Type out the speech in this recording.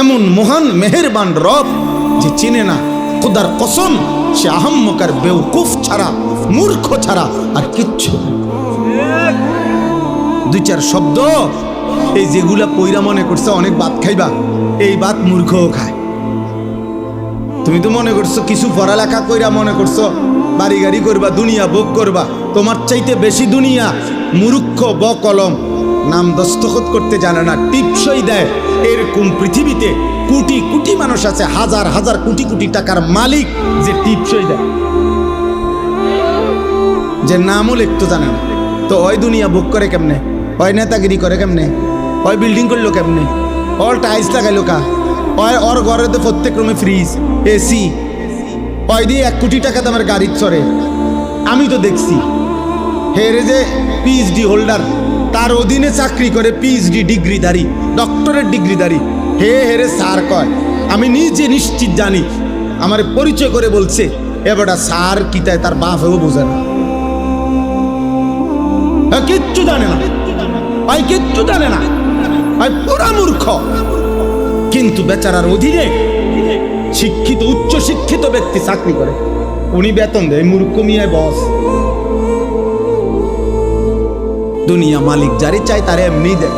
এমন মহান মেহেরবান রব যে চিনে না, খোদার কসম সে আহাম্মকার বেওকুফ ছাড়া, মূর্খ ছাড়া আর কিচ্ছু। দুই চার শব্দ এই যেগুলা পইরা মনে করছে অনেক ভাত খাইবা, এই ভাত মূর্খও খায়। তুমি তো মনে করছো কিছু পড়ালেখা কইরা মনে করছো বাড়ি গাড়ি করবা, দুনিয়া ভোগ করবা। তোমার চাইতে বেশি দুনিয়া মূর্খ বকলম, নাম দস্তখত করতে জানে না, টিপসই দেয়। এরকম পৃথিবীতে কোটি কোটি মানুষ আছে, হাজার হাজার কোটি কোটি টাকার মালিক যে টিপসই দেয়, যে নামও লিখতে জানে না। তো ওই দুনিয়া ভোগ করে কেমনে? ওই নেতাগিরি করে কেমনে? ওই বিল্ডিং করলো কেমনে? ওর টাইলস লাগাইলো কা? ওর ঘরে তো প্রত্যেক রুমে ফ্রিজ, এসি, ওই দিয়ে 1 কোটি টাকা দামের গাড়ি চড়ে। আমি তো দেখছি হেরে যে পিএইচডি হোল্ডার, তার অধীনে চাকরি করে পিএইচডি ডিগ্রিধারী, ডক্টরের ডিগ্রিধারী, হেরে স্যার কয়। আমি নিজে নিশ্চিত জানি, আমার পরিচয় করে বলছে এবারটা স্যার কি তাই তার বাপেও বোঝে না, কিচ্ছু জানে না, ভাই কিচ্ছু জানে না, ভাই পুরা মূর্খ। কিন্তু বেচারার অধীনে শিক্ষিত উচ্চ শিক্ষিত ব্যক্তি চাকরি করে, উনি বেতন দেয়, মূর্খ মিয়ায় বস। দুনিয়া মালিক যারে চায় তারে এমনি দেয়।